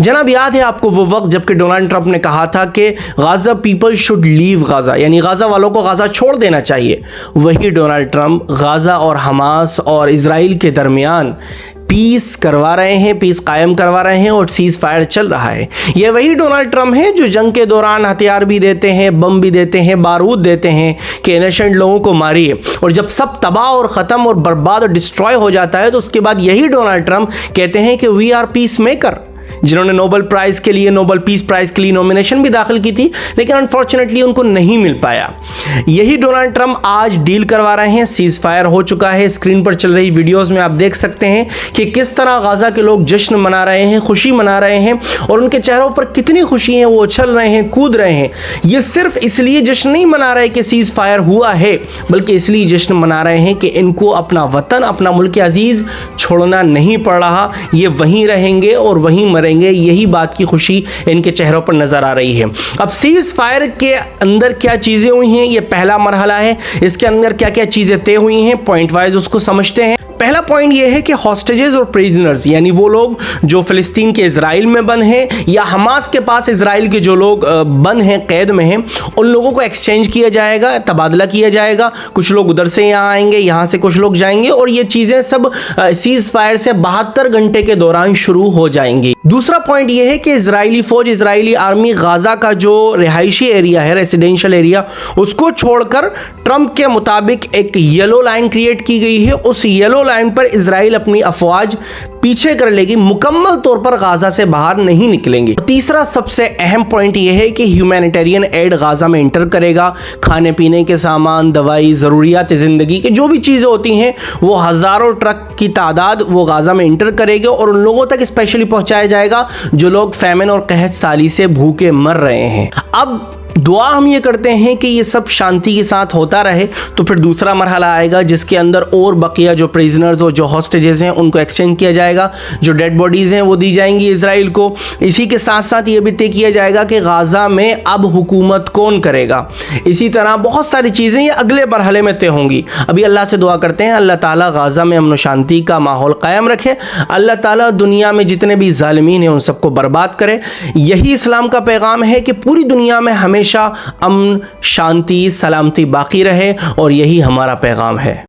जनाब, याद है आपको वो वक्त जबकि डोनाल्ड ट्रंप ने कहा था कि Gaza people should leave Gaza, यानी गाजा वालों को गाजा छोड़ देना चाहिए। वही डोनाल्ड ट्रंप गाजा और हमास और इजराइल के दरमियान पीस करवा रहे हैं, पीस कायम करवा रहे हैं और सीज फायर चल रहा है। ये वही डोनाल्ड ट्रंप हैं जो जंग के दौरान हथियार भी देते हैं, बम भी देते हैं, बारूद देते हैं कि इनोसेंट लोगों को मारिए, और जब सब तबाह और ख़त्म और बर्बाद और डिस्ट्रॉय हो जाता है तो उसके बाद यही डोनाल्ड ट्रंप कहते हैं कि वी आर पीस मेकर, जिन्होंने नोबेल प्राइज़ के लिए, नोबेल पीस प्राइज़ के लिए नॉमिनेशन भी दाखिल की थी, लेकिन अनफॉर्चुनेटली उनको नहीं मिल पाया। यही डोनाल्ड ट्रंप आज डील करवा रहे हैं। सीज फायर हो चुका है। स्क्रीन पर चल रही वीडियोस में आप देख सकते हैं कि किस तरह गाजा के लोग जश्न मना रहे हैं, खुशी मना रहे हैं, और उनके चेहरों पर कितनी खुशी है, वो उछल रहे हैं, कूद रहे हैं। ये सिर्फ इसलिए जश्न नहीं मना रहे कि सीज फायर हुआ है, बल्कि इसलिए जश्न मना रहे हैं कि इनको अपना वतन, अपना मुल्क अजीज़ छोड़ना नहीं पड़ रहा। ये वहीं रहेंगे और वहीं मरेंगे। यही बात की खुशी इनके चेहरों पर नजर आ रही है। अब सीज फायर के अंदर क्या चीजें हुई हैं, ये पहला मरहला है। इसके अंदर क्या क्या चीजें तय हुई हैं, पॉइंट वाइज उसको समझते हैं। पहला पॉइंट ये है कि हॉस्टेजेस और प्रिजनर्स, यानी वो लोग जो फिलिस्तीन के इजराइल में बंद हैं या हमास के पास इजराइल के जो लोग बंद हैं, कैद में हैं, उन लोगों को एक्सचेंज किया जाएगा, तबादला किया जाएगा। कुछ लोग उधर से यहाँ आएंगे, यहाँ से कुछ लोग जाएंगे, और ये चीज़ें सब सीज फायर से 72 घंटे के दौरान शुरू हो जाएंगी। दूसरा पॉइंट ये है कि इजरायली फौज, इजरायली आर्मी गाजा का जो रिहायशी एरिया है, रेसिडेंशियल एरिया, उसको छोड़कर ट्रंप के मुताबिक एक येलो लाइन क्रिएट की गई है। उस येलो लाइन पर इजराइल अपनी अफवाज पीछे कर लेगी, मुकम्मल तौर पर गाजा से बाहर नहीं निकलेंगे। तीसरा सबसे अहम पॉइंट यह है कि ह्यूमैनिटेरियन एड गाजा में इंटर करेगा। खाने पीने के सामान, दवाई, ज़रूरियात ज़िंदगी की जो भी चीज़ें होती हैं, वो हज़ारों ट्रक की तादाद वो गाजा में इंटर करेगी, और उन लोगों तक स्पेशली पहुंचाया जाएगा जो लोग फैमिन और कहत साली से भूखे मर रहे हैं। अब दुआ हम ये करते हैं कि ये सब शांति के साथ होता रहे। तो फिर दूसरा मरहला आएगा जिसके अंदर और बकिया जो प्रिजनर्स और जो हॉस्टेजेस हैं उनको एक्सचेंज किया जाएगा, जो डेड बॉडीज़ हैं वो दी जाएंगी इजराइल को। इसी के साथ साथ ये भी तय किया जाएगा कि गाजा में अब हुकूमत कौन करेगा। इसी तरह बहुत सारी चीज़ें ये अगले मरहले में तय होंगी। अभी अल्लाह से दुआ करते हैं अल्लाह ताला गाजा में अमन शांति का माहौल कायम रखे। अल्लाह ताला दुनिया में जितने भी ज़ालिमीन हैं उन सबको बर्बाद करे। यही इस्लाम का पैगाम है कि पूरी दुनिया में हमेशा अमन, शांति, सलामती बाकी रहे, और यही हमारा पैगाम है।